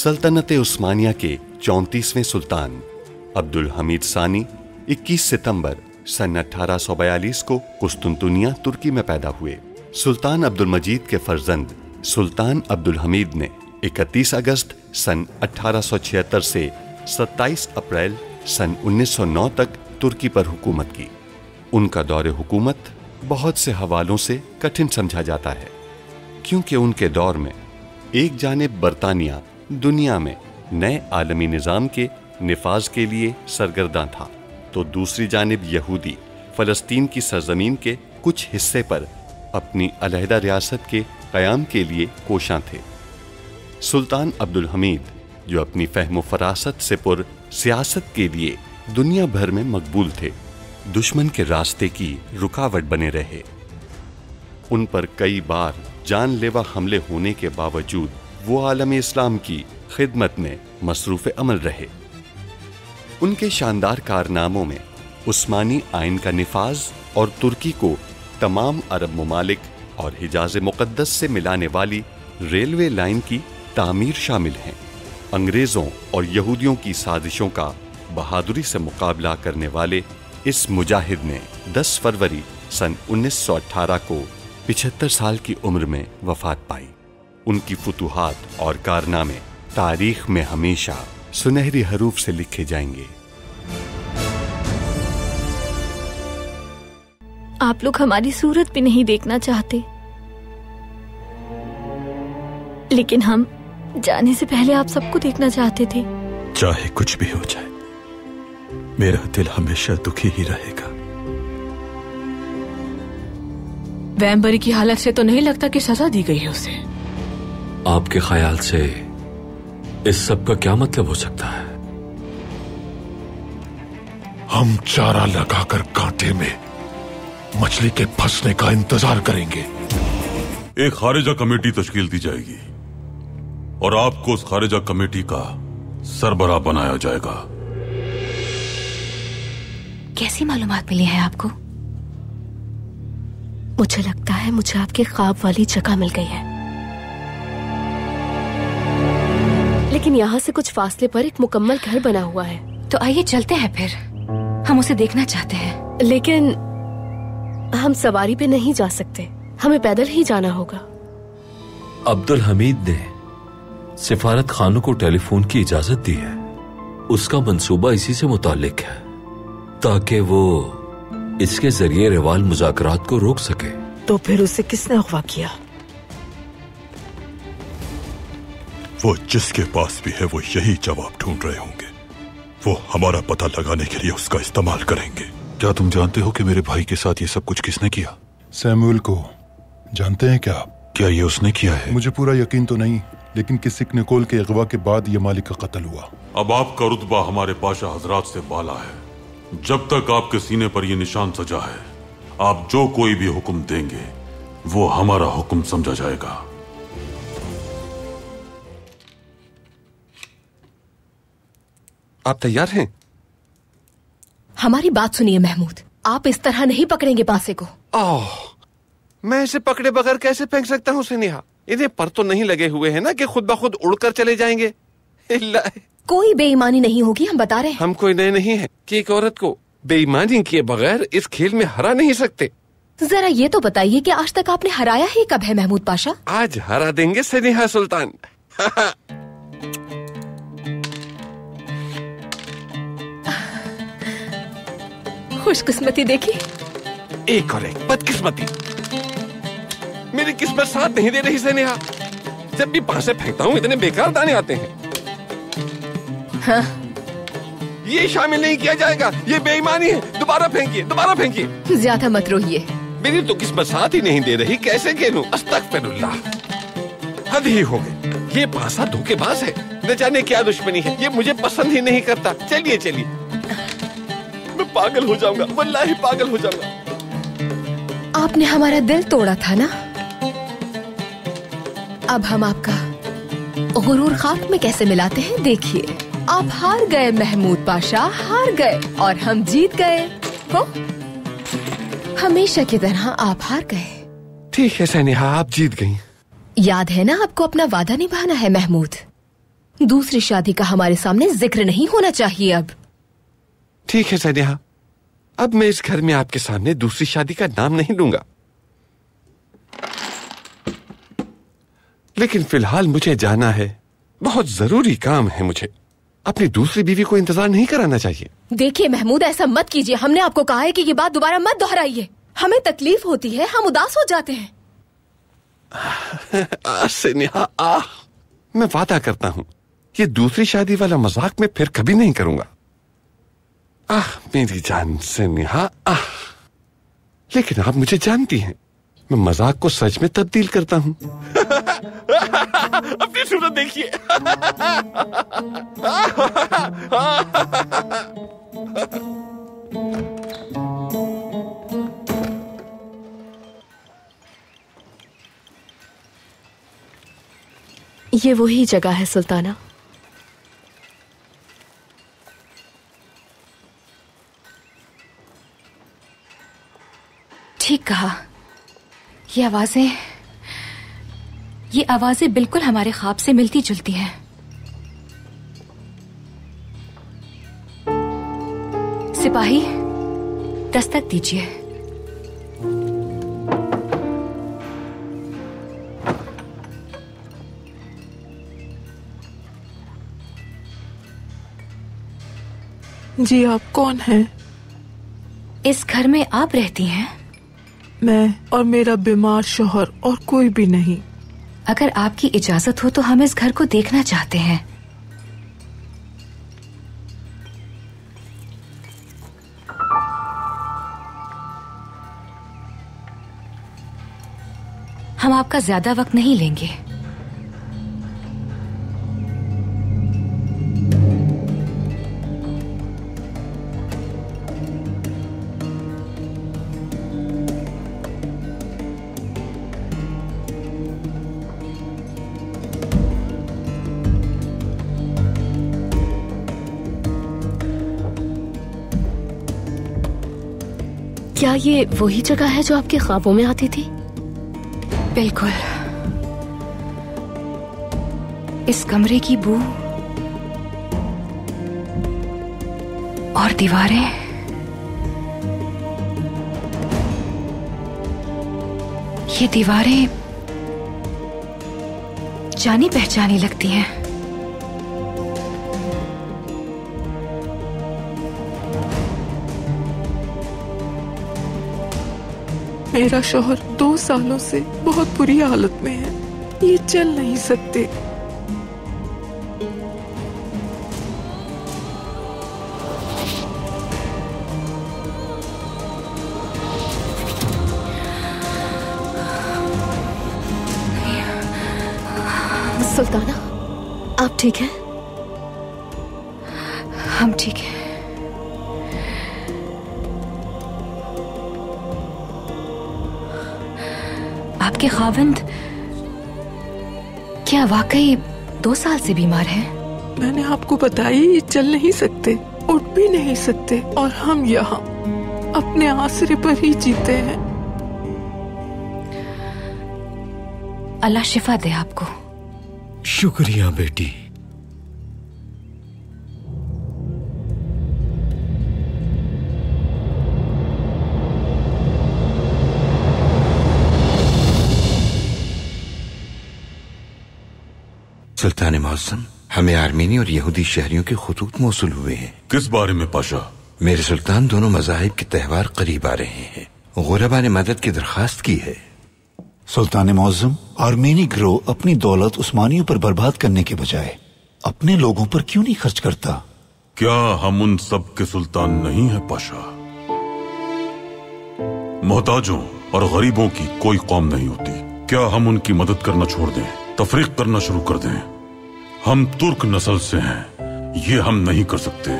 सल्तनत उस्मानिया के 34वें सुल्तान अब्दुल हमीद सानी 21 सितंबर सन 1842 को कुस्तुनतुनिया तुर्की में पैदा हुए। सुल्तान अब्दुल मजीद के फर्जंद सुल्तान अब्दुल हमीद ने 31 अगस्त सन 1876 से 27 अप्रैल सन 1909 तक तुर्की पर हुकूमत की। उनका दौरे हुकूमत बहुत से हवालों से कठिन समझा जाता है, क्योंकि उनके दौर में एक जानिब बरतानिया दुनिया में नए आलमी निज़ाम के निफाज के लिए सरगर्दा था, तो दूसरी जानिब यहूदी फ़लस्तीन की सरजमीन के कुछ हिस्से पर अपनी अलहदा रियासत के क़याम के लिए कोशां थे। सुल्तान अब्दुल हमीद, जो अपनी फ़हम फ़रासत से पुर सियासत के लिए दुनिया भर में मकबूल थे, दुश्मन के रास्ते की रुकावट बने रहे। उन पर कई बार जानलेवा हमले होने के बावजूद वो आलम इस्लाम की खिदमत में मसरूफ़ अमल रहे। उनके शानदार कारनामों में उस्मानी आइन का निफाज और तुर्की को तमाम अरब ममालिक और हिजाज़ मुक़द्दस से मिलाने वाली रेलवे लाइन की तामीर शामिल हैं। अंग्रेज़ों और यहूदियों की साजिशों का बहादुरी से मुकाबला करने वाले इस मुजाहिद ने 10 फरवरी सन 1918 को 75 साल की उम्र में वफात पाई। उनकी फुतूहात और कारनामे तारीख में हमेशा सुनहरी हरूफ से लिखे जाएंगे। आप लोग हमारी सूरत भी नहीं देखना चाहते, लेकिन हम जाने से पहले आप सबको देखना चाहते थे। चाहे कुछ भी हो जाए, मेरा दिल हमेशा दुखी ही रहेगा। वैम्बरी की हालत से तो नहीं लगता कि सजा दी गई है उसे। आपके ख्याल से इस सब का क्या मतलब हो सकता है? हम चारा लगाकर कांटे में मछली के फंसने का इंतजार करेंगे। एक खारिजा कमेटी तश्कील दी जाएगी और आपको उस खारिजा कमेटी का सरबराह बनाया जाएगा। कैसी मालूमात मिली है आपको? मुझे लगता है मुझे आपके ख्वाब वाली जगह मिल गई है, लेकिन यहाँ से कुछ फासले पर एक मुकम्मल घर बना हुआ है। तो आइए चलते हैं फिर, हम उसे देखना चाहते हैं। लेकिन हम सवारी पे नहीं जा सकते, हमें पैदल ही जाना होगा। अब्दुल हमीद ने सिफारत खानों को टेलीफोन की इजाजत दी है। उसका मंसूबा इसी से मुताल्लिक है, ताकि वो इसके जरिए रिवाल मुज़ाकरात को रोक सके। तो फिर उसे किसने अगवा किया? वो जिसके पास भी है वो यही जवाब ढूंढ रहे होंगे। वो हमारा पता लगाने के लिए उसका इस्तेमाल करेंगे। क्या तुम जानते हो कि मेरे भाई के साथ ये सब कुछ किसने किया? सैमुअल को जानते हैं क्या आप? क्या ये उसने किया है? मुझे पूरा यकीन तो नहीं, लेकिन किसी निकोल के अगवा के बाद ये मालिक का कत्ल हुआ। अब आपका रुतबा हमारे पाशा हजरात से बाला है। जब तक आपके सीने पर यह निशान सजा है, आप जो कोई भी हुक्म देंगे वो हमारा हुक्म समझा जाएगा। आप तैयार हैं? हमारी बात सुनिए महमूद, आप इस तरह नहीं पकड़ेंगे बांसे को। ओह, मैं इसे पकड़े बगैर कैसे फेंक सकता हूँ सिनेहा? इन्हें पर तो नहीं लगे हुए हैं ना कि खुद ब खुद उड़कर चले जाएंगे। कोई बेईमानी नहीं होगी, हम बता रहे हैं। हम कोई नए नहीं हैं कि एक औरत को बेईमानी किए बगैर इस खेल में हरा नहीं सकते। जरा ये तो बताइए कि आज तक आपने हराया ही कब है महमूद पाशा? आज हरा देंगे सनेहा सुल्तान। खुशकिस्मती देखी। एक और एक बदकिस्मती। मेरी किस्मत साथ नहीं दे रही सनेहा। जब भी पासे फेंकता हूँ इतने बेकार दाने आते हैं। हाँ। ये शामिल नहीं किया जाएगा, ये बेईमानी है। दोबारा फेंकिए, दोबारा फेंकिए। ज्यादा मत रोइए। मेरी तो किस्मत साथ ही नहीं दे रही, कैसे खेलूं? अस्तगफिरुल्लाह, हद ही हो गई। ये पासा धोखेबाज है, न जाने क्या दुश्मनी है। ये मुझे पसंद ही नहीं करता। चलिए चलिए, मैं पागल हो जाऊंगा, वल्लाही पागल हो जाऊंगा। आपने हमारा दिल तोड़ा था ना, अब हम आपका गुरूर खाक में कैसे मिलाते हैं देखिए। आप हार गए महमूद पाशा, हार गए और हम जीत गए हो। हमेशा की तरह आप हार गए। ठीक है सनेहा, आप जीत गई। याद है ना आपको अपना वादा निभाना है महमूद। दूसरी शादी का हमारे सामने जिक्र नहीं होना चाहिए अब। ठीक है सनेहा, अब मैं इस घर में आपके सामने दूसरी शादी का नाम नहीं लूंगा, लेकिन फिलहाल मुझे जाना है, बहुत जरूरी काम है मुझे। अपनी दूसरी बीवी को इंतजार नहीं कराना चाहिए। देखिए महमूद, ऐसा मत कीजिए। हमने आपको कहा है कि ये बात दोबारा मत दोहराइए। हमें तकलीफ होती है, हम उदास हो जाते हैं। सनेहा, मैं वादा करता हूं ये दूसरी शादी वाला मजाक मैं फिर कभी नहीं करूंगा। मेरी जान सनेहा, लेकिन आप मुझे जानती हैं, मैं मजाक को सच में तब्दील करता हूं। अपनी सूरत देखिए। ये वही जगह है सुल्ताना। ठीक कहा। ये आवाजें बिल्कुल हमारे ख्वाब से मिलती जुलती हैं। सिपाही, दस्तक दीजिए। जी, आप कौन हैं? इस घर में आप रहती हैं? मैं और मेरा बीमार शौहर, और कोई भी नहीं। अगर आपकी इजाजत हो तो हम इस घर को देखना चाहते हैं। हम आपका ज्यादा वक्त नहीं लेंगे। क्या ये वही जगह है जो आपके ख्वाबों में आती थी? बिल्कुल। इस कमरे की बू और दीवारें, ये दीवारें जानी पहचानी लगती हैं। मेरा शौहर 2 सालों से बहुत बुरी हालत में है, ये चल नहीं सकते। सुल्ताना, आप ठीक हैं? हम ठीक हैं। आपके खाविंद क्या वाकई 2 साल से बीमार हैं? मैंने आपको बताया ये चल नहीं सकते, उठ भी नहीं सकते, और हम यहाँ अपने आसरे पर ही जीते हैं। अल्लाह शिफा दे आपको। शुक्रिया बेटी। सुल्तान मौसम, हमें आर्मीनी और यहूदी शहरियों के खुतूत मौसूल हुए हैं। किस बारे में पाशा? मेरे सुल्तान, दोनों मज़ाहिब के त्यौहार करीब आ रहे हैं। गुरबा ने मदद की दरखास्त की है। सुल्तान मौसम, आर्मेनी गिरोह अपनी दौलत उस्मानियों पर बर्बाद करने के बजाय अपने लोगों पर क्यों नहीं खर्च करता? क्या हम उन सब के सुल्तान नहीं है पाशा? मोहताजों और गरीबों की कोई कौम नहीं होती। क्या हम उनकी मदद करना छोड़ दें, तफरीक करना शुरू कर दें? हम तुर्क नस्ल से हैं, ये हम नहीं कर सकते।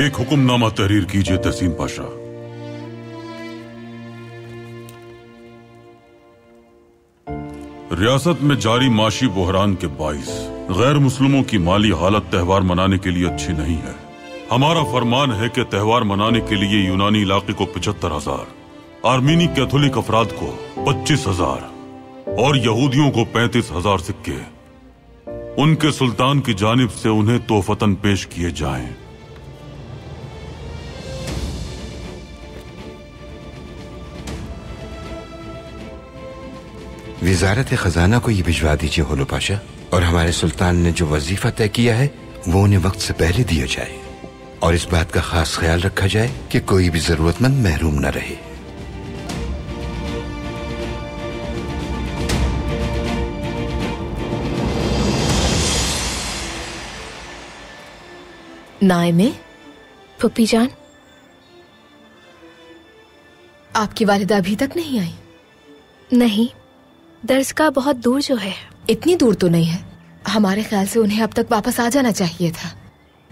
एक हुक्मनामा तहरीर कीजिए तहसीन पाशा। रियासत में जारी माशी बहरान के बाइस गैर मुस्लिमों की माली हालत त्यौहार मनाने के लिए अच्छी नहीं है। हमारा फरमान है कि त्यौहार मनाने के लिए यूनानी इलाके को 75,000, आर्मीनी कैथोलिक अफराद को 25,000 और यहूदियों को 35,000 सिक्के उनके सुल्तान की जानिब से उन्हें तोहफतन पेश किए जाएं। वजारत खजाना को ये भिजवा दीजिए होलो पाशा, और हमारे सुल्तान ने जो वजीफा तय किया है वो उन्हें वक्त से पहले दिया जाए, और इस बात का खास ख्याल रखा जाए कि कोई भी जरूरतमंद महरूम न रहे। नाइमे, पुप्पी जान, आपकी वालिदा अभी तक नहीं आई? नहीं, दरसगाह बहुत दूर जो है। इतनी दूर तो नहीं है, हमारे ख्याल से उन्हें अब तक वापस आ जाना चाहिए था।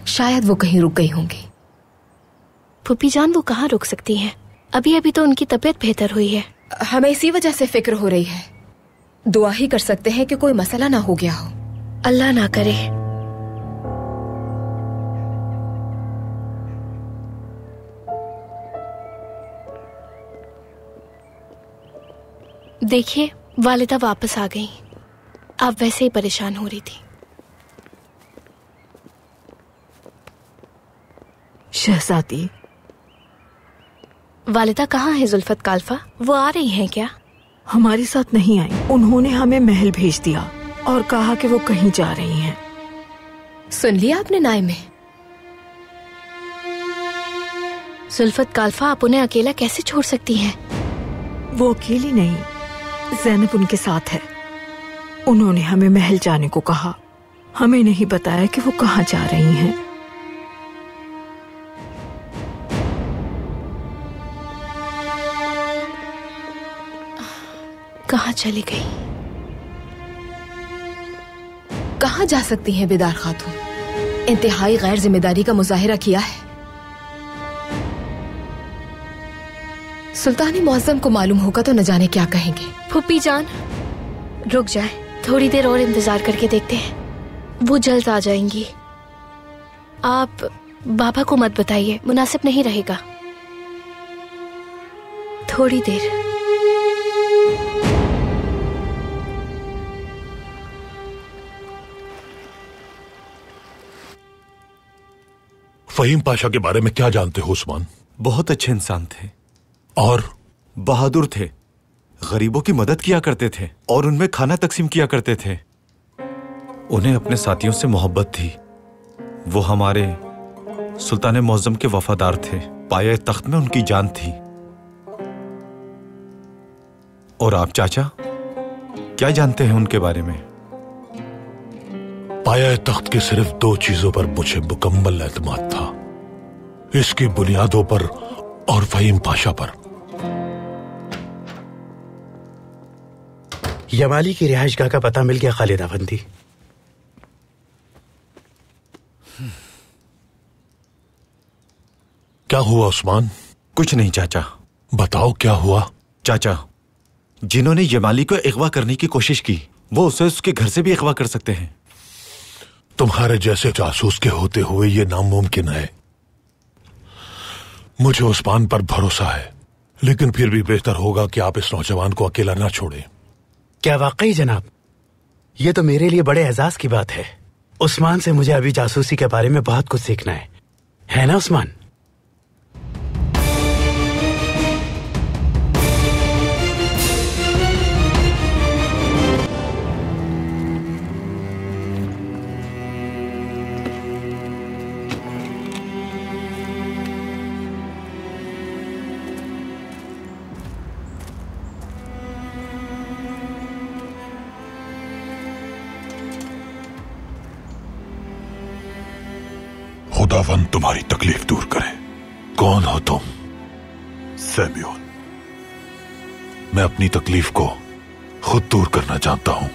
शायद वो कहीं रुक गई होंगी। पुप्पी जान, वो कहाँ रुक सकती हैं? अभी अभी तो उनकी तबीयत बेहतर हुई है। हमें इसी वजह से फिक्र हो रही है। दुआ ही कर सकते हैं कि कोई मसला ना हो गया हो। अल्लाह ना करे। देखिए, वालिदा वापस आ गई। आप वैसे ही परेशान हो रही थी। शहजादी, वालिदा कहाँ है जुल्फत काल्फा? वो आ रही हैं क्या? हमारे साथ नहीं आई। उन्होंने हमें महल भेज दिया और कहा कि वो कहीं जा रही हैं। सुन लिया आपने नाइमे? जुल्फत काल्फा, आप उन्हें अकेला कैसे छोड़ सकती हैं? वो अकेली नहीं, ज़ैनब उनके साथ है। उन्होंने हमें महल जाने को कहा, हमें नहीं बताया कि वो कहाँ जा रही हैं। कहाँ चली गई? कहाँ जा सकती हैं बेदार खातून? इंतहाई गैर जिम्मेदारी का मुजाहिरा किया है। सुल्तान मुअज्जम को मालूम होगा तो न जाने क्या कहेंगे। पुप्पी जान, रुक जाए, थोड़ी देर और इंतजार करके देखते हैं। वो जल्द आ जाएंगी। आप बाबा को मत बताइए, मुनासिब नहीं रहेगा। थोड़ी देर। फहीम पाशा के बारे में क्या जानते हो उस्मान? बहुत अच्छे इंसान थे और बहादुर थे। गरीबों की मदद किया करते थे और उनमें खाना तकसीम किया करते थे। उन्हें अपने साथियों से मोहब्बत थी। वो हमारे सुल्तान मुअज्जम के वफादार थे। पाये तख्त में उनकी जान थी। और आप चाचा क्या जानते हैं उनके बारे में? पाया तख्त की सिर्फ 2 चीजों पर मुझे मुकम्मल एतमाद था, इसकी बुनियादों पर और फहीम पाशा पर। यमाली की रिहाइशगाह का पता मिल गया खालिद अफंदी। क्या हुआ उस्मान? कुछ नहीं चाचा। बताओ क्या हुआ? चाचा, जिन्होंने यमाली को अगवा करने की कोशिश की वो उसे उसके घर से भी अगवा कर सकते हैं। तुम्हारे जैसे जासूस के होते हुए ये नामुमकिन है। मुझे उस्मान पर भरोसा है, लेकिन फिर भी बेहतर होगा कि आप इस नौजवान को अकेला ना छोड़ें। क्या वाकई जनाब? ये तो मेरे लिए बड़े एजाज की बात है। उस्मान से मुझे अभी जासूसी के बारे में बहुत कुछ सीखना है ना उस्मान? खुदावन तुम्हारी तकलीफ दूर करे। कौन हो तुम? सैम्यूल। मैं अपनी तकलीफ को खुद दूर करना चाहता हूं।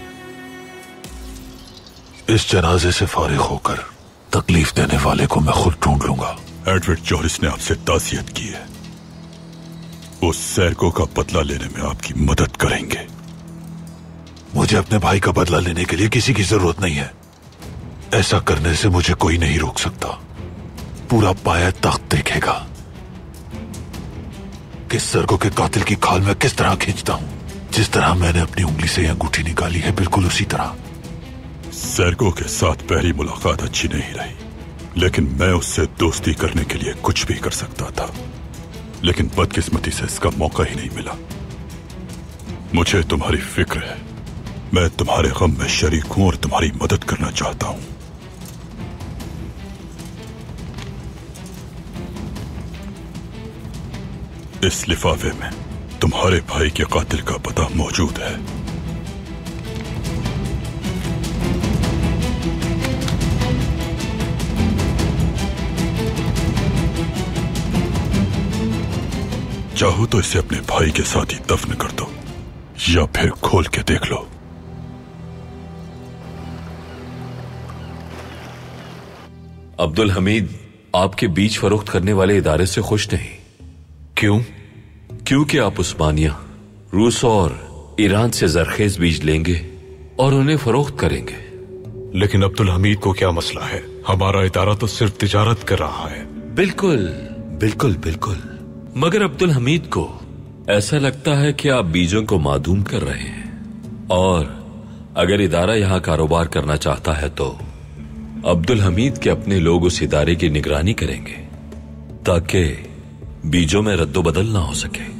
इस जनाजे से फारिग होकर तकलीफ देने वाले को मैं खुद ढूंढ लूंगा। एडवर्ड जॉरिस ने आपसे तासियत की है। उस सैरको का बदला लेने में आपकी मदद करेंगे। मुझे अपने भाई का बदला लेने के लिए किसी की जरूरत नहीं है। ऐसा करने से मुझे कोई नहीं रोक सकता। पूरा पाया तख्त देखेगा कि सरगो के कातिल की खाल में किस तरह खींचता हूं। जिस तरह मैंने अपनी उंगली से अंगूठी निकाली है, बिल्कुल उसी तरह। सैरको के साथ पहली मुलाकात अच्छी नहीं रही, लेकिन मैं उससे दोस्ती करने के लिए कुछ भी कर सकता था, लेकिन बदकिस्मती से इसका मौका ही नहीं मिला। मुझे तुम्हारी फिक्र है, मैं तुम्हारे गम में शरीक हूं और तुम्हारी मदद करना चाहता हूं। इस लिफाफे में तुम्हारे भाई के कातिल का पता मौजूद है। चाहो तो इसे अपने भाई के साथ ही दफन कर दो, या फिर खोल के देख लो। अब्दुल हमीद आपके बीज फरोख्त करने वाले इदारे से खुश नहीं। क्यों? क्योंकि आप उस्मानिया, रूस और ईरान से जरखेज बीज लेंगे और उन्हें फरोख्त करेंगे। लेकिन अब्दुल हमीद को क्या मसला है? हमारा इदारा तो सिर्फ तिजारत कर रहा है। बिल्कुल बिल्कुल बिल्कुल, मगर अब्दुल हमीद को ऐसा लगता है कि आप बीजों को मादूम कर रहे हैं, और अगर इदारा यहां कारोबार करना चाहता है तो अब्दुल हमीद के अपने लोग उस इदारे की निगरानी करेंगे ताकि बीजों में रद्दोबदल ना हो सके।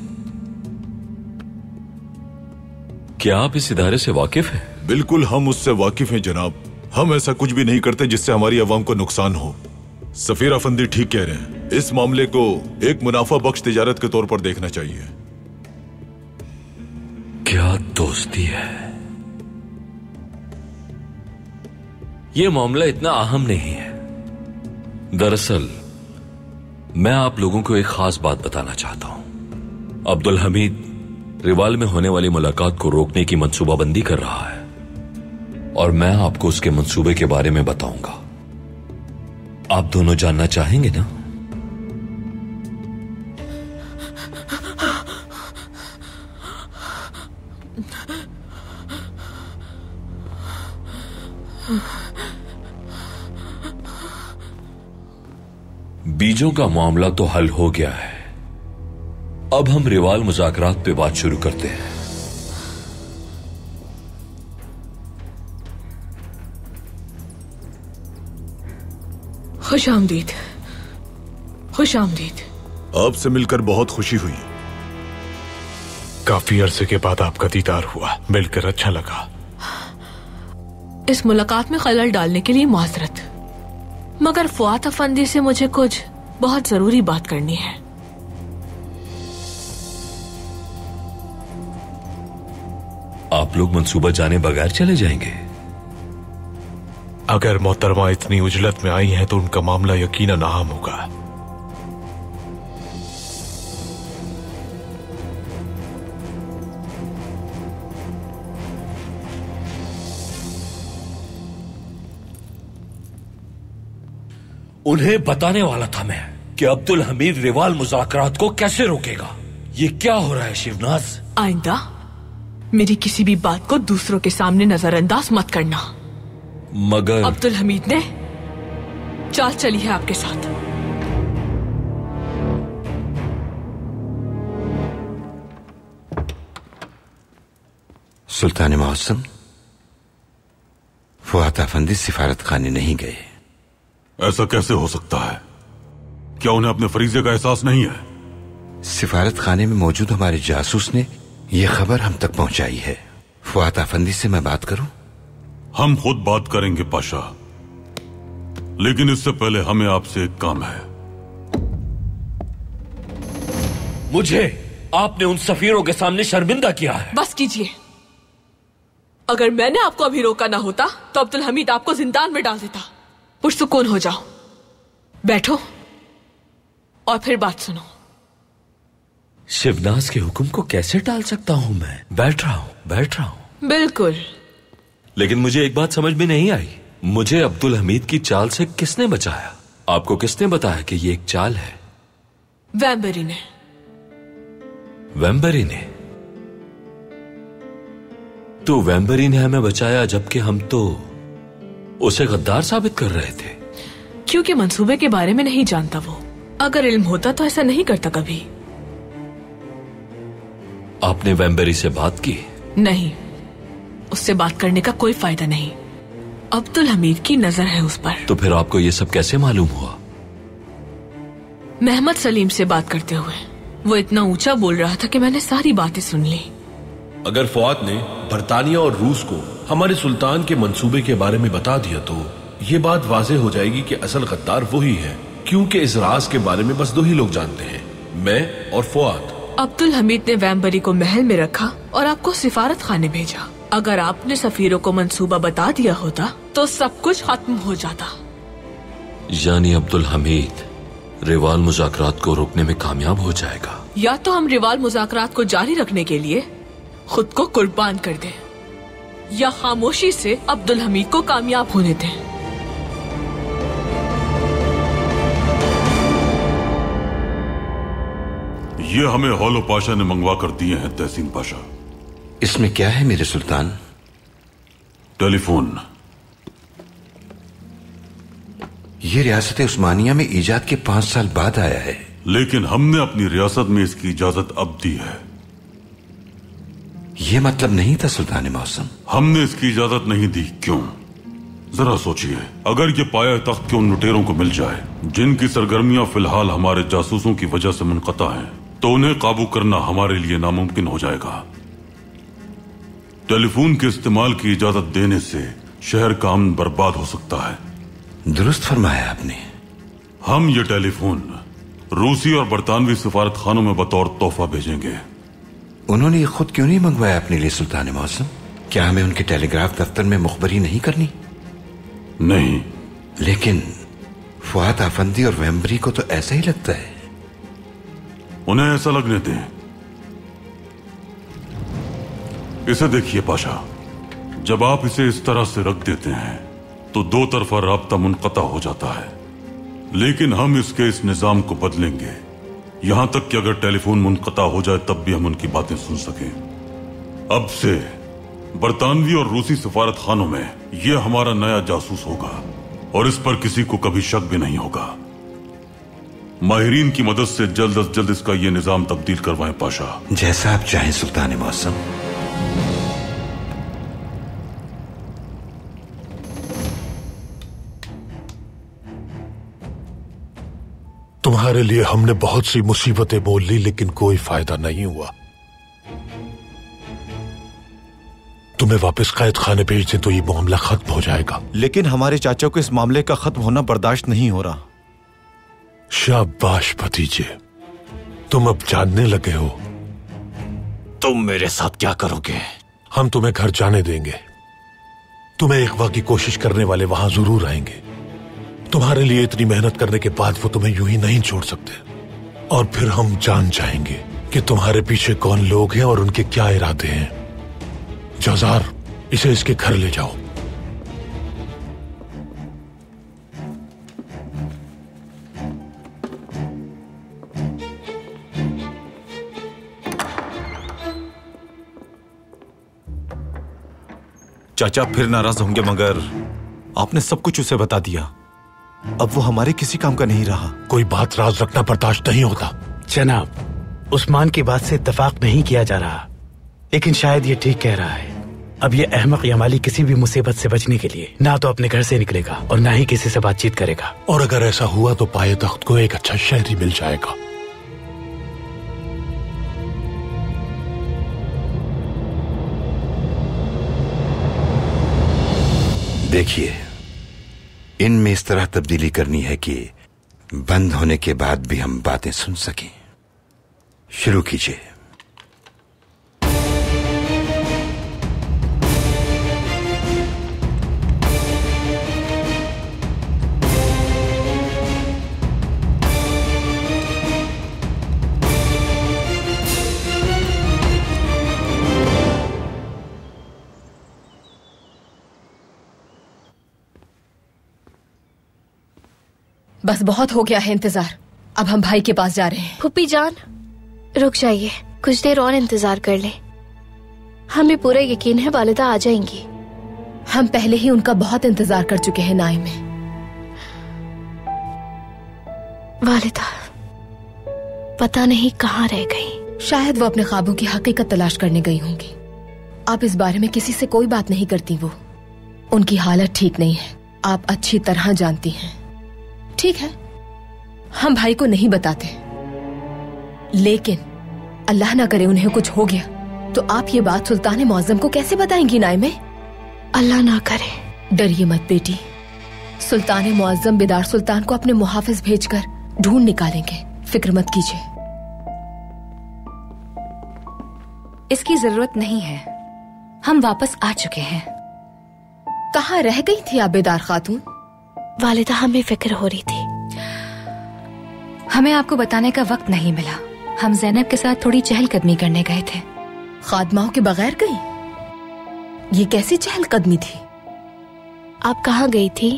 क्या आप इस इदारे से वाकिफ हैं? बिल्कुल, हम उससे वाकिफ हैं जनाब। हम ऐसा कुछ भी नहीं करते जिससे हमारी अवाम को नुकसान हो। सफीर अफंदी ठीक कह रहे हैं, इस मामले को एक मुनाफा बख्श तिजारत के तौर पर देखना चाहिए। क्या दोस्ती है? यह मामला इतना अहम नहीं है। दरअसल मैं आप लोगों को एक खास बात बताना चाहता हूं। अब्दुल हमीद रिवाल में होने वाली मुलाकात को रोकने की मंसूबाबंदी कर रहा है, और मैं आपको उसके मंसूबे के बारे में बताऊंगा। आप दोनों जानना चाहेंगे ना? बीजों का मामला तो हल हो गया है। अब हम रिवाल मुज़ाकरात पे बात शुरू करते हैं। खुश आमदीद। खुश आमदीद। आपसे मिलकर बहुत खुशी हुई। काफी अरसे के बाद आपका दीदार हुआ, मिलकर अच्छा लगा। इस मुलाकात में खलल डालने के लिए माजरत, मगर फुआद अफंदी से मुझे कुछ बहुत जरूरी बात करनी है। आप लोग मंसूबा जाने बगैर चले जाएंगे? अगर मोहतरमा इतनी उजलत में आई है तो उनका मामला यकीनन अहम होगा। उन्हें बताने वाला था मैं कि अब्दुल हमीद रिवाल मुज़ाकरात को कैसे रोकेगा। ये क्या हो रहा है शिवनाज? आइंदा मेरी किसी भी बात को दूसरों के सामने नजरअंदाज मत करना। मगर अब्दुल हमीद ने चाल चली है आपके साथ। सुल्तान मौसम, फुआद अफंदी सिफारत खाने नहीं गए। ऐसा कैसे हो सकता है? क्या उन्हें अपने फरीजे का एहसास नहीं है? सिफारत खाने में मौजूद हमारे जासूस ने यह खबर हम तक पहुंचाई है। फुआद अफंदी से मैं बात करूं? हम खुद बात करेंगे पाशा, लेकिन इससे पहले हमें आपसे एक काम है। मुझे आपने उन सफीरों के सामने शर्मिंदा किया है। बस कीजिए। अगर मैंने आपको अभी रोका ना होता तो अब्दुल हमीद आपको जिंदान में डाल देता। पुरसुकून हो जाओ, बैठो और फिर बात सुनो। शिवनाज के हुक्म को कैसे टाल सकता हूं मैं? बैठ रहा हूं। बिल्कुल। लेकिन मुझे एक बात समझ में नहीं आई। मुझे अब्दुल हमीद की चाल से किसने बचाया? आपको किसने बताया कि ये एक चाल है? वैम्बरी ने। वैम्बरी ने? तो वैम्बरी ने हमें बचाया जबकि हम तो उसे गद्दार साबित कर रहे थे। क्योंकि मंसूबे के बारे में नहीं जानता वो। अगर इल्म होता तो ऐसा नहीं करता कभी। आपने वैम्बेरी से बात की? नहीं, उससे बात करने का कोई फायदा नहीं। अब्दुल हमीद की नजर है उस पर। तो फिर आपको ये सब कैसे मालूम हुआ? मोहम्मद सलीम से बात करते हुए वो इतना ऊंचा बोल रहा था कि मैंने सारी बातें सुन ली। अगर फौद ने बरतानिया और रूस को हमारे सुल्तान के मंसूबे के बारे में बता दिया तो ये बात वाज़ेह हो जाएगी कि असल गद्दार वही है, क्योंकि इस राज के बारे में बस 2 ही लोग जानते हैं, मैं और फौद। अब्दुल हमीद ने वैम्बरी को महल में रखा और आपको सिफारत खाने भेजा। अगर आपने सफीरों को मंसूबा बता दिया होता तो सब कुछ खत्म हो जाता। यानी अब्दुल हमीद रिवाल मुज़ाकरात को रोकने में कामयाब हो जाएगा। या तो हम रिवाल मुज़ाकरात को जारी रखने के लिए खुद को कुर्बान कर दें या खामोशी से अब्दुल हमीद को कामयाब होने दें। ये हमें हौलो पाशा ने मंगवा कर दिए हैं तहसीन पाशा। इसमें क्या है मेरे सुल्तान? टेलीफोन। ये रियासत उस्मानिया में ईजाद के 5 साल बाद आया है, लेकिन हमने अपनी रियासत में इसकी इजाजत अब दी है। ये मतलब नहीं था सुल्तान मौसम। हमने इसकी इजाजत नहीं दी। क्यों? जरा सोचिए, अगर ये पाया तख्त के उन लुटेरों को मिल जाए जिनकी सरगर्मियां फिलहाल हमारे जासूसों की वजह से मुनक़ता हैं, तो उन्हें काबू करना हमारे लिए नामुमकिन हो जाएगा। टेलीफोन के इस्तेमाल की इजाजत देने से शहर का अमन बर्बाद हो सकता है। दुरुस्त फरमाया आपने। हम ये टेलीफोन रूसी और बरतानवी सफारत खानों में बतौर तोहफा भेजेंगे। उन्होंने ये खुद क्यों नहीं मंगवाया अपने लिए सुल्तान मौसम? क्या हमें उनके टेलीग्राफ दफ्तर में मुखबरी नहीं करनी? नहीं। लेकिन फुआद आफंदी और वैम्बरी को तो ऐसा ही लगता है। उन्हें ऐसा लगने दें। इसे देखिए पाशा, जब आप इसे इस तरह से रख देते हैं तो 2 तरफा राब्ता मुनक़ता हो जाता है। लेकिन हम इसके इस निजाम को बदलेंगे, यहां तक कि अगर टेलीफोन मुनक़ता हो जाए तब भी हम उनकी बातें सुन सकें। अब से बरतानवी और रूसी सफारत खानों में यह हमारा नया जासूस होगा और इस पर किसी को कभी शक भी नहीं होगा। माहिरीन की मदद से जल्द अज जल्द इसका यह निजाम तब्दील करवाएं पाशा। जैसा आप चाहें सुल्तान मौसम। तुम्हारे लिए हमने बहुत सी मुसीबतें मोल ली, लेकिन कोई फायदा नहीं हुआ। तुम्हें वापस कैद खाने भेज दें तो ये मामला खत्म हो जाएगा। लेकिन हमारे चाचा को इस मामले का खत्म होना बर्दाश्त नहीं हो रहा। शाबाश भतीजे, तुम अब जानने लगे हो। तुम मेरे साथ क्या करोगे? हम तुम्हें घर जाने देंगे। तुम्हें इग़वा की कोशिश करने वाले वहां जरूर आएंगे। तुम्हारे लिए इतनी मेहनत करने के बाद वो तुम्हें यूं ही नहीं छोड़ सकते। और फिर हम जान जाएंगे कि तुम्हारे पीछे कौन लोग हैं और उनके क्या इरादे हैं। जजार, इसे इसके घर ले जाओ। चाचा फिर नाराज होंगे, मगर आपने सब कुछ उसे बता दिया। अब वो हमारे किसी काम का नहीं रहा। कोई बात राज रखना बर्दाश्त नहीं होता। जनाब, उस्मान की बात से इत्तेफाक नहीं किया जा रहा, लेकिन शायद ये ठीक कह रहा है। अब ये अहमक यमाली किसी भी मुसीबत से बचने के लिए ना तो अपने घर से निकलेगा और ना ही किसी से बातचीत करेगा। और अगर ऐसा हुआ तो पाए तख्त को एक अच्छा शहरी मिल जाएगा। देखिए, इनमें इस तरह तब्दीली करनी है कि बंद होने के बाद भी हम बातें सुन सकें। शुरू कीजिए। बस बहुत हो गया है इंतजार। अब हम भाई के पास जा रहे हैं। फुप्पी जान, रुक जाइए, कुछ देर और इंतजार कर ले। हमें पूरा यकीन है वालिदा आ जाएंगी। हम पहले ही उनका बहुत इंतजार कर चुके हैं नाई में। वालिदा पता नहीं कहाँ रह गई। शायद वो अपने ख्वाबों की हकीकत तलाश करने गई होंगी। आप इस बारे में किसी से कोई बात नहीं करती। वो उनकी हालत ठीक नहीं है, आप अच्छी तरह जानती हैं। ठीक है, हम भाई को नहीं बताते, लेकिन अल्लाह ना करे उन्हें कुछ हो गया तो आप ये बात सुल्तान मौज़म को कैसे बताएंगी नाइमे? अल्लाह ना करे। डरिए मत बेटी, सुल्तान मौज़म बेदार सुल्तान को अपने मुहाफिज भेजकर ढूंढ निकालेंगे, फिक्र मत कीजिए। इसकी जरूरत नहीं है, हम वापस आ चुके हैं। कहाँ रह गई थी आप बेदार खातून? वालिदा हमें फिक्र हो रही थी। हमें आपको बताने का वक्त नहीं मिला। हम ज़ैनब के साथ थोड़ी चहलकदमी करने गए थे। खादमाओं के बगैर गई? ये कैसी चहलकदमी थी? आप कहाँ गई थी?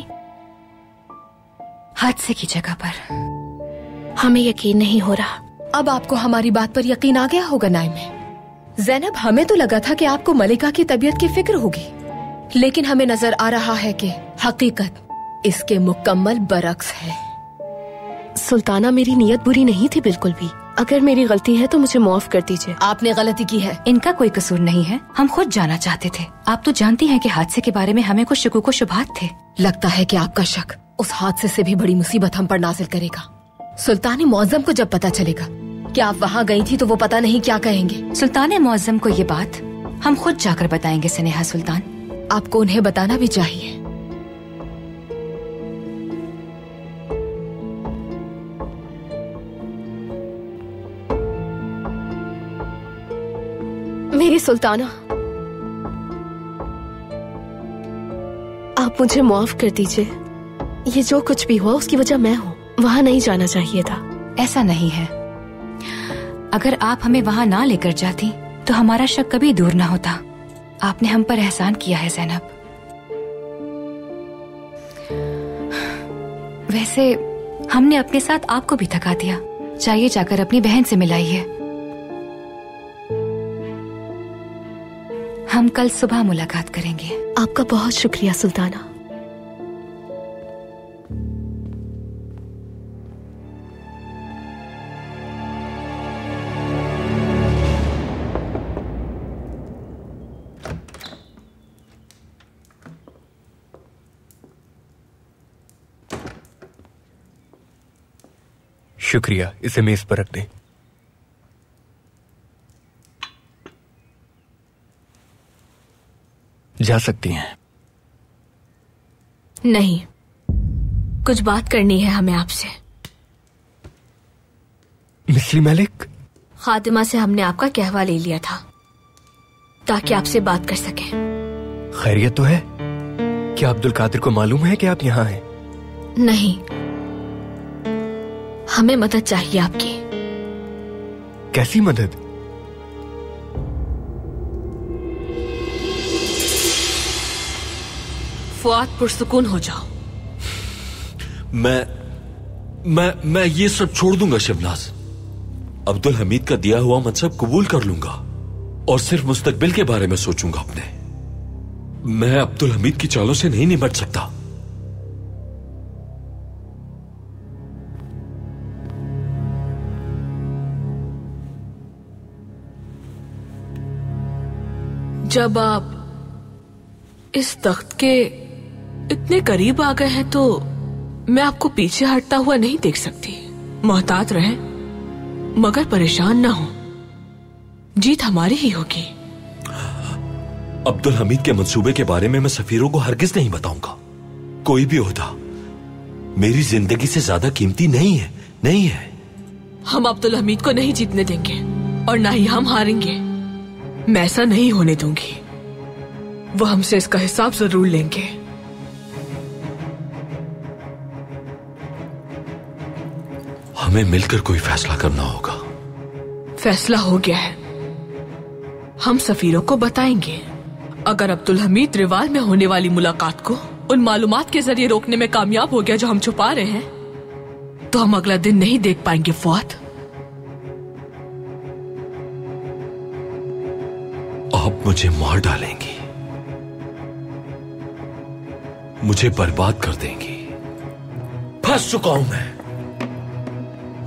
हादसे की जगह पर। हमें यकीन नहीं हो रहा। अब आपको हमारी बात पर यकीन आ गया होगा नाइमे। ज़ैनब, हमें तो लगा था कि आपको मलिका की तबीयत की फिक्र होगी, लेकिन हमें नजर आ रहा है कि हकीकत इसके मुकम्मल बरक्स है। सुल्ताना, मेरी नीयत बुरी नहीं थी बिल्कुल भी। अगर मेरी गलती है तो मुझे माफ कर दीजिए। आपने गलती की है। इनका कोई कसूर नहीं है, हम खुद जाना चाहते थे। आप तो जानती हैं कि हादसे के बारे में हमें कुछ शुकूक व शुबहात थे। लगता है कि आपका शक उस हादसे से भी बड़ी मुसीबत हम पर नाजिल करेगा। सुल्तान मौज़म को जब पता चलेगा कि आप वहाँ गई थी तो वो पता नहीं क्या कहेंगे। सुल्तान मौज़म को ये बात हम खुद जाकर बताएंगे स्नेहा सुल्तान। आपको उन्हें बताना भी चाहिए। मेरी सुल्ताना, आप मुझे माफ कर दीजिए। ये जो कुछ भी हुआ उसकी वजह मैं हूँ। वहाँ नहीं जाना चाहिए था। ऐसा नहीं है, अगर आप हमें वहाँ ना लेकर जाती तो हमारा शक कभी दूर ना होता। आपने हम पर एहसान किया है ज़ैनब। वैसे हमने अपने साथ आपको भी थका दिया। चाहिए जाकर अपनी बहन से मिलाइए। हम कल सुबह मुलाकात करेंगे। आपका बहुत शुक्रिया सुल्ताना। शुक्रिया, इसे मेज पर रख दें। जा सकती हैं। नहीं, कुछ बात करनी है हमें आपसे। मिस्ली मलिक, खातिमा से हमने आपका कहवा ले लिया था ताकि आपसे बात कर सकें। खैरियत तो है? क्या अब्दुल कादिर को मालूम है कि आप यहाँ हैं? नहीं, हमें मदद चाहिए आपकी। कैसी मदद? फुआद, पुरसुकून हो जाओ। मैं ये सब छोड़ दूंगा शबनाज। अब्दुल हमीद का दिया हुआ मनसब कबूल कर लूंगा और सिर्फ मुस्तकबिल के बारे में सोचूंगा अपने। मैं अब्दुल हमीद की चालों से नहीं निपट सकता। जब आप इस तख्त के इतने करीब आ गए हैं तो मैं आपको पीछे हटता हुआ नहीं देख सकती। मोहतात रहें, मगर परेशान ना हो। जीत हमारी ही होगी। अब्दुल हमीद के मंसूबे के बारे में मैं सफीरों को हरगिज नहीं बताऊंगा। कोई भी ओहदा मेरी जिंदगी से ज्यादा कीमती नहीं है, नहीं है। हम अब्दुल हमीद को नहीं जीतने देंगे और ना ही हम हारेंगे। मैं ऐसा नहीं होने दूंगी। वो हमसे इसका हिसाब जरूर लेंगे। हमें मिलकर कोई फैसला करना होगा। फैसला हो गया है। हम सफीरों को बताएंगे। अगर अब्दुल हमीद रिवाल में होने वाली मुलाकात को उन मालूमात के जरिए रोकने में कामयाब हो गया जो हम छुपा रहे हैं, तो हम अगला दिन नहीं देख पाएंगे फुआद। आप मुझे मार डालेंगी, मुझे बर्बाद कर देंगी। फंस चुका हूं मैं।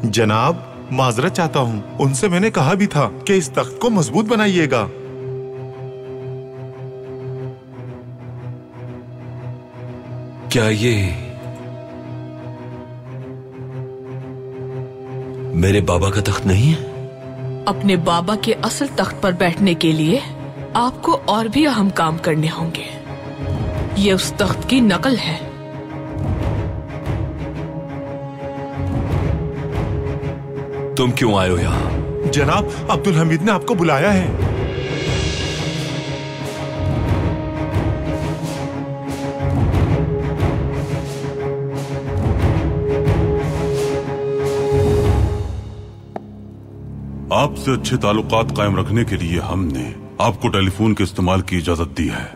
जनाब, माजरत चाहता हूँ। उनसे मैंने कहा भी था कि इस तख्त को मजबूत बनाइएगा। क्या ये मेरे बाबा का तख्त नहीं है? अपने बाबा के असल तख्त पर बैठने के लिए आपको और भी अहम काम करने होंगे। ये उस तख्त की नकल है। तुम क्यों आए हो यहाँ? जनाब, अब्दुल हमीद ने आपको बुलाया है। आपसे अच्छे ताल्लुकात कायम रखने के लिए हमने आपको टेलीफोन के इस्तेमाल की इजाजत दी है।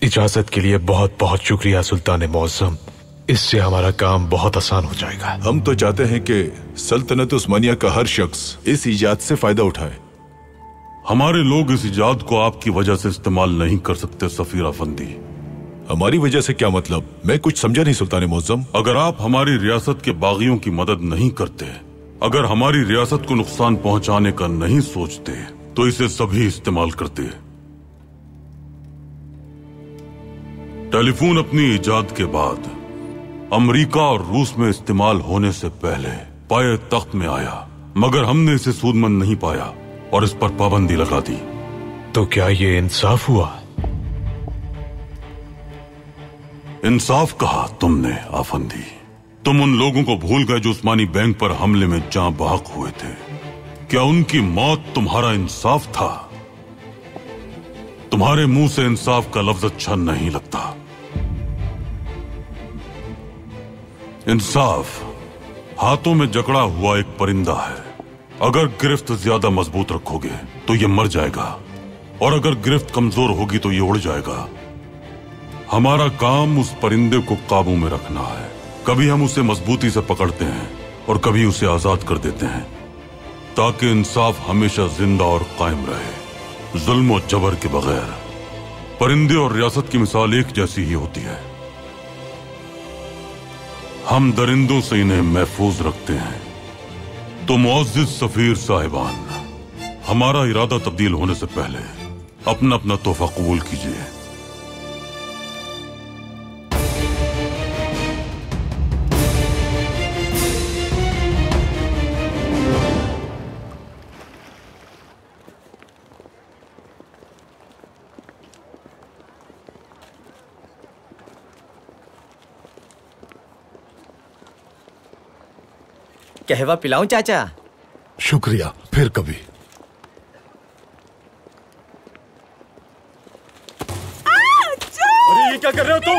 इजाजत के लिए बहुत बहुत शुक्रिया सुल्तान मुअज्जम। इससे हमारा काम बहुत आसान हो जाएगा। हम तो चाहते हैं कि सल्तनत उस्मानिया का हर शख्स इस इजाद से फायदा उठाए। हमारे लोग इस इजाद को आपकी वजह से इस्तेमाल नहीं कर सकते सफीर अफंदी। हमारी वजह से क्या मतलब? मैं कुछ समझा नहीं सुल्तान मुअज्जम। अगर आप हमारी रियासत के बागियों की मदद नहीं करते, अगर हमारी रियासत को नुकसान पहुंचाने का नहीं सोचते, तो इसे सभी इस्तेमाल करते। टेलीफोन अपनी इजाद के बाद अमेरिका और रूस में इस्तेमाल होने से पहले पाए तख्त में आया, मगर हमने इसे सूदमंद नहीं पाया और इस पर पाबंदी लगा दी। तो क्या ये इंसाफ हुआ? इंसाफ कहा तुमने आफंदी। तुम उन लोगों को भूल गए जो उस्मानी बैंक पर हमले में जान बहक हुए थे। क्या उनकी मौत तुम्हारा इंसाफ था? तुम्हारे मुंह से इंसाफ का लफ्ज अच्छा नहीं लगता। इंसाफ हाथों में जकड़ा हुआ एक परिंदा है। अगर गिरफ्त ज्यादा मजबूत रखोगे तो ये मर जाएगा, और अगर गिरफ्त कमजोर होगी तो ये उड़ जाएगा। हमारा काम उस परिंदे को काबू में रखना है। कभी हम उसे मजबूती से पकड़ते हैं और कभी उसे आजाद कर देते हैं, ताकि इंसाफ हमेशा जिंदा और कायम रहे, जुल्म और जबर के बगैर। परिंदे और रियासत की मिसाल एक जैसी ही होती है। हम दरिंदों से इन्हें महफूज रखते हैं। तो मुअज़्ज़िज़ सफीर साहिबान, हमारा इरादा तब्दील होने से पहले अपना अपना तोहफा कबूल कीजिए। कहवा पिलाऊं चाचा? शुक्रिया, फिर कभी। अरे ये क्या कर रहे हो तुम?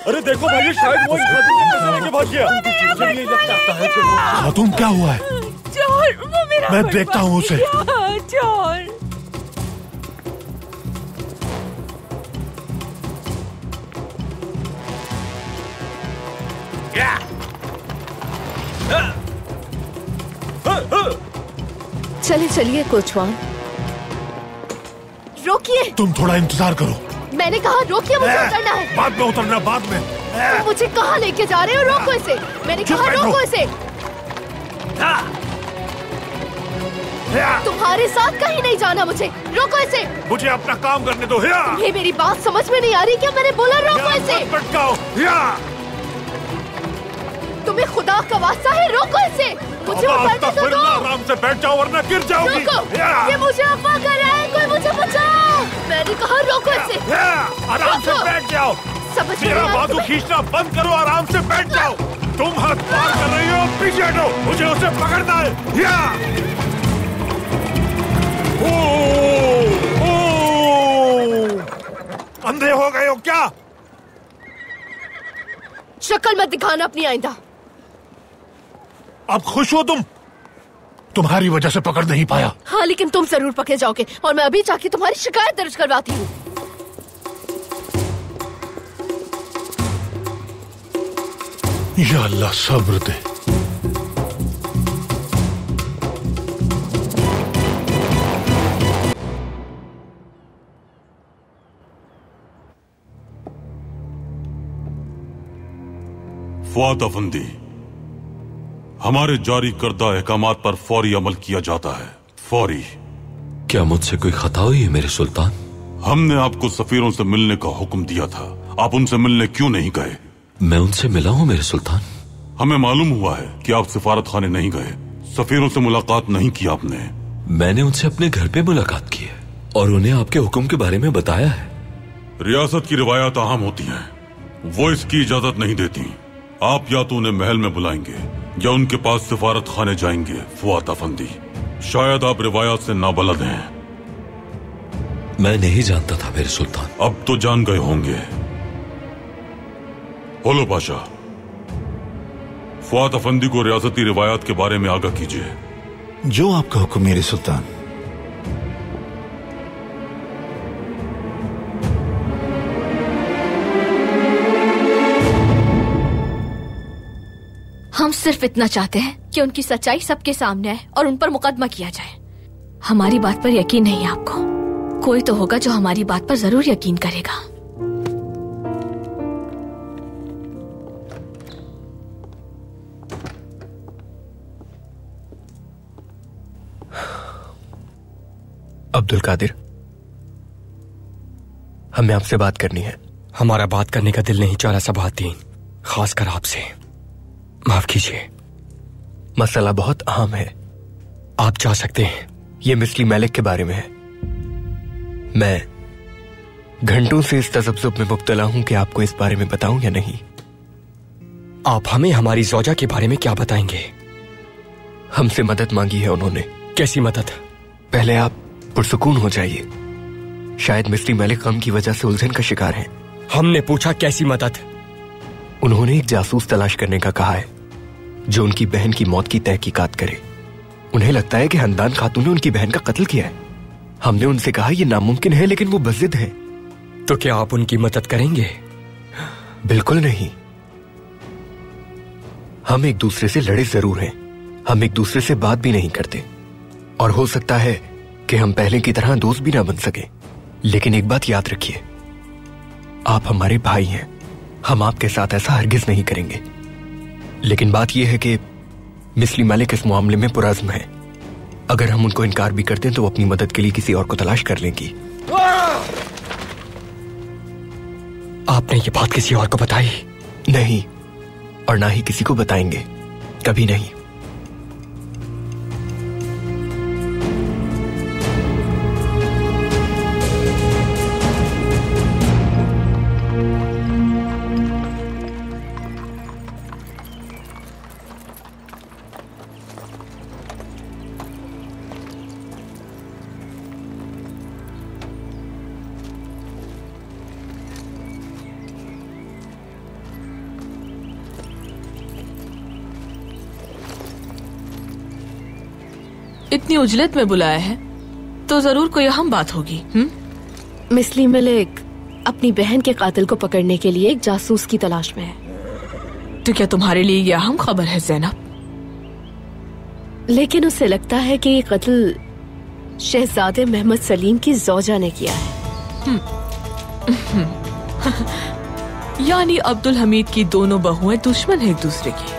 अरे देखो भाई, शायद वो लेके भाग गया। मुझे नहीं लगता है कि खातून, क्या हुआ है? चोर, वो मेरा मैं देखता हूँ उसे। चोर। चलिए चलिए कोचवान, रोकिए। तुम थोड़ा इंतजार करो। मैंने कहा रोकिए, मुझे उतरना है। बाद में उतरना, बाद में। तुम मुझे कहाँ लेके जा रहे हो? रोको इसे। मैंने कहा रोको इसे। तुम्हारे साथ कहीं नहीं जाना मुझे। रोको इसे। मुझे अपना काम करने दो। ये मेरी बात समझ में नहीं आ रही क्या? मैंने बोला रोको इसे। तुम्हें खुदा का वास्ता है, रोको इसे। मुझे उतरने दो। आराम से बैठ जाओ वरना गिर जाओगी। रोको, ये मुझे अफवाह कर रहा है, कोई मुझे बचाओ। मैंने कहा रोको इसे। आराम से बैठ जाओ। समझ में मेरा नहीं बाजू खींचना बंद करो, आराम से बैठ जाओ। तुम हाथ पार कर रही हो, पीछे हटो, मुझे उसे पकड़ना है। अंधे हो गए हो क्या? शक्ल मत दिखाना अपनी आइंदा। अब खुश हो तुम? तुम्हारी वजह से पकड़ नहीं पाया। हाँ, लेकिन तुम जरूर पकड़े जाओगे, और मैं अभी जाके तुम्हारी शिकायत दर्ज करवाती हूँ। या अल्लाह सब्र दे। फुआद अफंदी, हमारे जारी करदा अहकामात पर फौरी अमल किया जाता है। फौरी। क्या मुझसे कोई खता हुई है मेरे सुल्तान? हमने आपको सफीरों से मिलने का हुक्म दिया था, आप उनसे मिलने क्यों नहीं गए? मैं उनसे मिला हूं मेरे सुल्तान। हमें मालूम हुआ है कि आप सिफारत खाने नहीं गए, सफीरों से मुलाकात नहीं की आपने। मैंने उनसे अपने घर पे मुलाकात की है और उन्हें आपके हुक्म के बारे में बताया है। रियासत की रिवायत अहम होती हैं, वो इसकी इजाजत नहीं देती। आप या तो उन्हें महल में बुलाएंगे या उनके पास सिफारत खाने जाएंगे। फुआद अफंदी, शायद आप रिवायत से नाबलद हैं। मैं नहीं जानता था मेरे सुल्तान। अब तो जान गए होंगे। होलो पाशा, फुआद अफंदी को रियासती रिवायत के बारे में आगाह कीजिए। जो आपका हुक्म मेरे सुल्तान। हम सिर्फ इतना चाहते हैं कि उनकी सच्चाई सबके सामने आए और उन पर मुकदमा किया जाए। हमारी बात पर यकीन नहीं है आपको? कोई तो होगा जो हमारी बात पर जरूर यकीन करेगा। अब्दुल कादिर, हमें आपसे बात करनी है। हमारा बात करने का दिल नहीं चाह रहा सबादीन, खासकर आपसे। माफ कीजिए। मसला बहुत अहम है। आप जा सकते हैं। ये मिस्ली मलिक के बारे में है। मैं घंटों से इस तसब्जुब में मुब्तला हूं कि आपको इस बारे में बताऊं या नहीं। आप हमें हमारी ज़ौजा के बारे में क्या बताएंगे? हमसे मदद मांगी है उन्होंने। कैसी मदद? पहले आप पुरसुकून हो जाइए। शायद मिस्ली मलिक गम की वजह से उलझन का शिकार हैं। हमने पूछा कैसी मदद? उन्होंने एक जासूस तलाश करने का कहा है जो उनकी बहन की मौत की तहकीकात करे। उन्हें लगता है कि हंदान खातून ने उनकी बहन का कत्ल किया है। हमने उनसे कहा यह नामुमकिन है, लेकिन वो बज़िद है। तो क्या आप उनकी मदद करेंगे? बिल्कुल नहीं। हम एक दूसरे से लड़े जरूर हैं, हम एक दूसरे से बात भी नहीं करते, और हो सकता है कि हम पहले की तरह दोस्त भी ना बन सके। लेकिन एक बात याद रखिए, आप हमारे भाई हैं। हम आपके साथ ऐसा हरगिज नहीं करेंगे। लेकिन बात यह है कि मिस्ली मलिक इस मामले में पुरज़्म है। अगर हम उनको इनकार भी कर दें तो वो अपनी मदद के लिए किसी और को तलाश कर लेंगी। आपने ये बात किसी और को बताई? नहीं, और ना ही किसी को बताएंगे, कभी नहीं। इतनी उजलत में बुलाया है तो जरूर कोई अहम बात होगी। मिस्ली मलिक अपनी बहन के कातिल को पकड़ने के लिए एक जासूस की तलाश में है। तो क्या तुम्हारे लिए यह अहम खबर है ज़ैनब? लेकिन उसे लगता है कि ये कत्ल शहजादे मोहम्मद सलीम की ज़ौजा ने किया है। यानी अब्दुल हमीद की दोनों बहुएं दुश्मन है एक दूसरे की।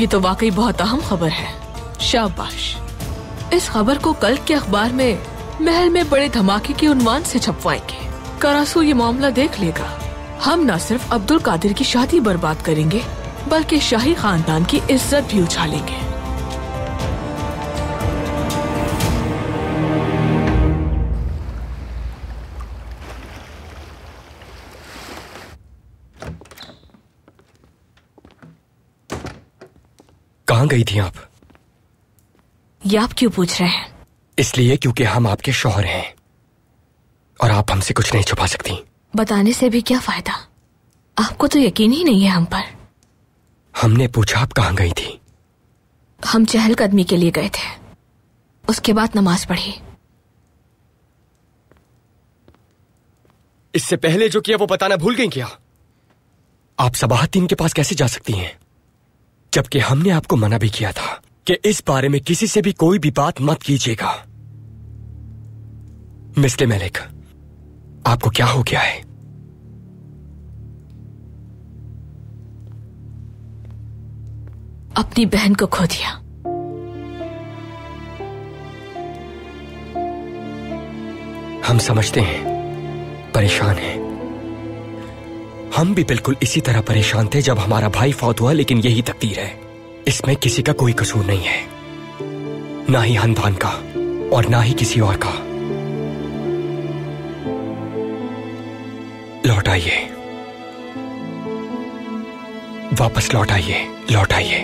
ये तो वाकई बहुत अहम खबर है। शाबाश। इस खबर को कल के अखबार में महल में बड़े धमाके के उन्वान से छपवाएंगे। करासू ये मामला देख लेगा। हम न सिर्फ अब्दुल कादिर की शादी बर्बाद करेंगे बल्कि शाही खानदान की इज्जत भी उछालेंगे। कहाँ गई थी आप? ये आप क्यों पूछ रहे हैं? इसलिए क्योंकि हम आपके शौहर हैं और आप हमसे कुछ नहीं छुपा सकती। बताने से भी क्या फायदा? आपको तो यकीन ही नहीं है हम पर। हमने पूछा आप कहाँ गई थी? हम चहलकदमी के लिए गए थे, उसके बाद नमाज पढ़ी। इससे पहले जो किया वो बताना भूल गई क्या? आप सबाहतीन के पास कैसे जा सकती हैं जबकि हमने आपको मना भी किया था कि इस बारे में किसी से भी कोई भी बात मत कीजिएगा। मिस्टर मलिक, आपको क्या हो गया है? अपनी बहन को खो दिया। हम समझते हैं, परेशान हैं। हम भी बिल्कुल इसी तरह परेशान थे जब हमारा भाई फौत हुआ, लेकिन यही तकदीर है। इसमें किसी का कोई कसूर नहीं है, ना ही हनदान का और ना ही किसी और का। लौट आइए, वापस लौट आइए, लौट आइए।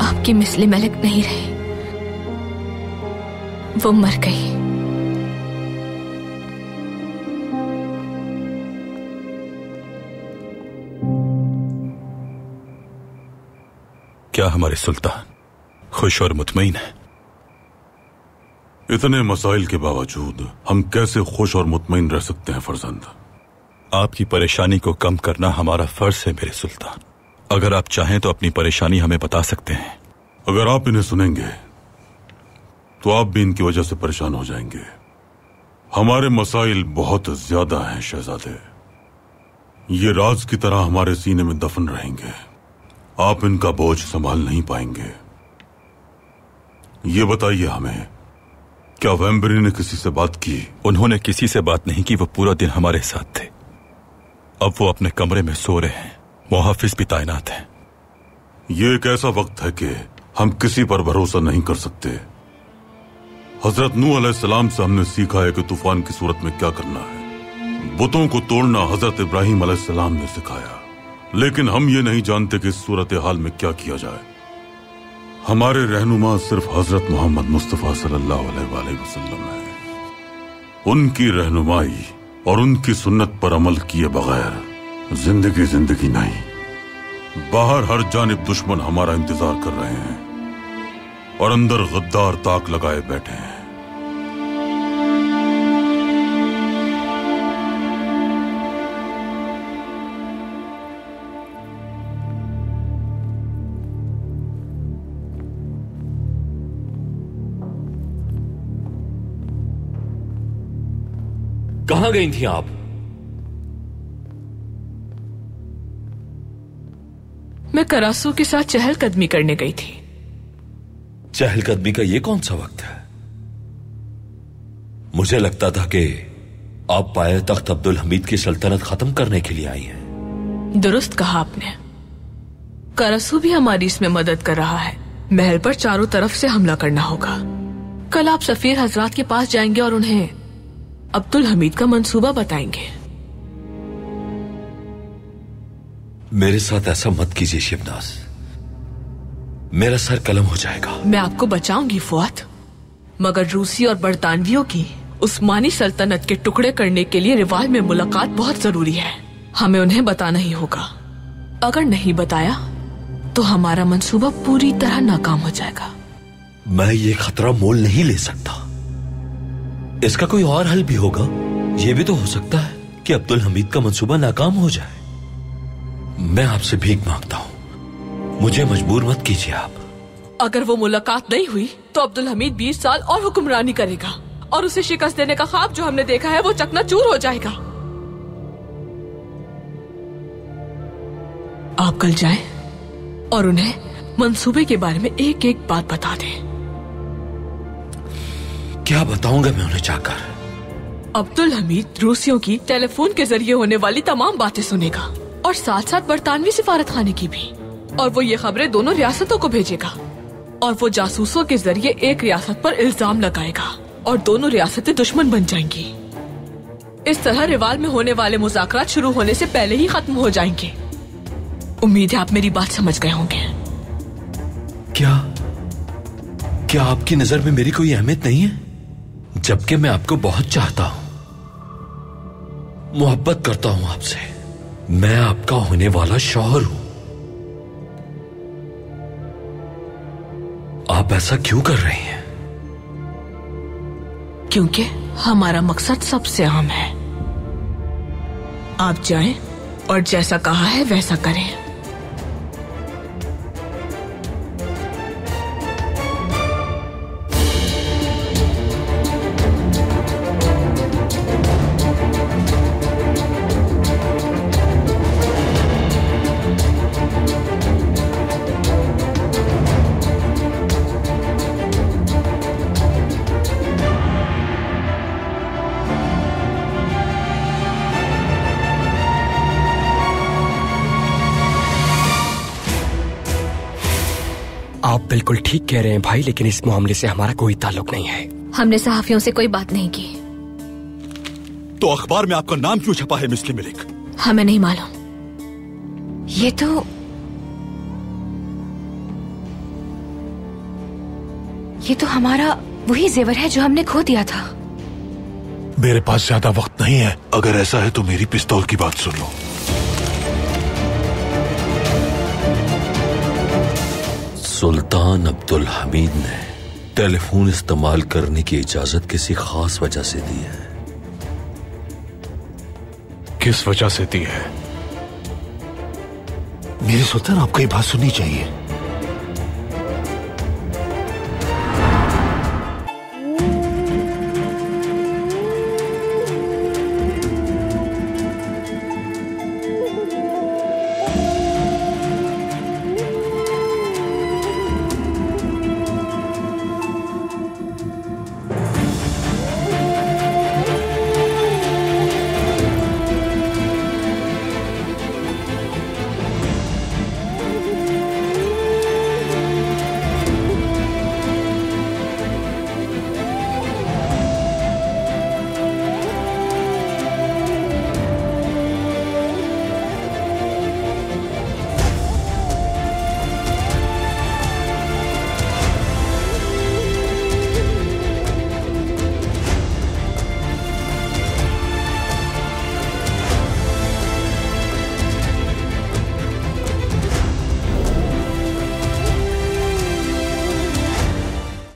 आपकी मिसली मलिक नहीं रही, वो मर गई। क्या हमारे सुल्तान खुश और मुतमईन है? इतने मसाइल के बावजूद हम कैसे खुश और मुतमईन रह सकते हैं फर्जंद? आपकी परेशानी को कम करना हमारा फर्ज है मेरे सुल्तान। अगर आप चाहें तो अपनी परेशानी हमें बता सकते हैं। अगर आप इन्हें सुनेंगे तो आप भी इनकी वजह से परेशान हो जाएंगे। हमारे मसाइल बहुत ज्यादा हैं शहजादे, ये राज की तरह हमारे सीने में दफन रहेंगे। आप इनका बोझ संभाल नहीं पाएंगे। ये बताइए हमें, क्या वैम्बरी ने किसी से बात की? उन्होंने किसी से बात नहीं की, वो पूरा दिन हमारे साथ थे। अब वो अपने कमरे में सो रहे हैं, मुहाफिज भी तैनात हैं। ये एक ऐसा वक्त है कि हम किसी पर भरोसा नहीं कर सकते। हजरत नूह अलैहिस्सलाम से हमने सीखा है कि तूफान की सूरत में क्या करना है। बुतों को तोड़ना हजरत इब्राहिम अलैहिस्सलाम ने सिखाया, लेकिन हम ये नहीं जानते कि इस सूरत हाल में क्या किया जाए। हमारे रहनुमा सिर्फ हजरत मोहम्मद मुस्तफा सल्लल्लाहु अलैहि वसल्लम है। उनकी रहनुमाई और उनकी सुन्नत पर अमल किए बगैर जिंदगी नहीं। बाहर हर जानिब दुश्मन हमारा इंतजार कर रहे हैं और अंदर गद्दार ताक लगाए बैठे हैं। कहां गई थी आप? मैं करासू के साथ चहलकदमी करने गई थी। चहलकदमी का ये कौन सा वक्त है? मुझे लगता था कि आप पाए तख्त अब्दुल हमीद की सल्तनत खत्म करने के लिए आई हैं। दुरुस्त कहा आपने। करासू भी हमारी इसमें मदद कर रहा है। महल पर चारों तरफ से हमला करना होगा। कल आप सफीर हजरात के पास जाएंगे और उन्हें अब्दुल हमीद का मंसूबा बताएंगे। मेरे साथ ऐसा मत कीजिए शिवनाज, मेरा सर कलम हो जाएगा। मैं आपको बचाऊंगी फुआद, मगर रूसी और बरतानवियों की उस्मानी सल्तनत के टुकड़े करने के लिए रिवाल में मुलाकात बहुत जरूरी है। हमें उन्हें बताना ही होगा। अगर नहीं बताया तो हमारा मंसूबा पूरी तरह नाकाम हो जाएगा। मैं ये खतरा मोल नहीं ले सकता। इसका कोई और हल भी होगा। यह भी तो हो सकता है कि अब्दुल हमीद का मंसूबा नाकाम हो जाए। मैं आपसे भीख मांगता हूं, मुझे मजबूर मत कीजिए आप। अगर वो मुलाकात नहीं हुई तो अब्दुल हमीद 20 साल और हुक्मरानी करेगा और उसे शिकस्त देने का ख्वाब जो हमने देखा है वो चकनाचूर हो जाएगा। आप कल जाएं और उन्हें मंसूबे के बारे में एक एक बात बता दें। क्या बताऊंगा मैं उन्हें जाकर? अब्दुल हमीद रूसियों की टेलीफोन के जरिए होने वाली तमाम बातें सुनेगा और साथ साथ बरतानवी सिफारत खाने की भी। और वो ये खबरें दोनों रियासतों को भेजेगा और वो जासूसों के जरिए एक रियासत पर इल्जाम लगाएगा और दोनों रियासतें दुश्मन बन जाएंगी। इस तरह रिवाल में होने वाले मुज़ाकरात शुरू होने से पहले ही खत्म हो जाएंगे। उम्मीद है आप मेरी बात समझ गए होंगे। क्या आपकी नजर में मेरी कोई अहमियत नहीं है? जबकि मैं आपको बहुत चाहता हूं, मोहब्बत करता हूं आपसे। मैं आपका होने वाला शौहर हूं। आप ऐसा क्यों कर रही हैं? क्योंकि हमारा मकसद सबसे अहम है। आप जाएं और जैसा कहा है वैसा करें। बिल्कुल ठीक कह रहे हैं भाई, लेकिन इस मामले से हमारा कोई ताल्लुक नहीं है। हमने सहाफियों से कोई बात नहीं की। तो अखबार में आपका नाम क्यों छपा है मिस्ली मलिक? हमें नहीं मालूम। ये तो हमारा वही जेवर है जो हमने खो दिया था। मेरे पास ज्यादा वक्त नहीं है। अगर ऐसा है तो मेरी पिस्तौल की बात सुन लो। सुल्तान अब्दुल हमीद ने टेलीफोन इस्तेमाल करने की इजाजत किसी खास वजह से दी है। किस वजह से दी है? मेरे सुल्तान, आपको ये बात सुननी चाहिए।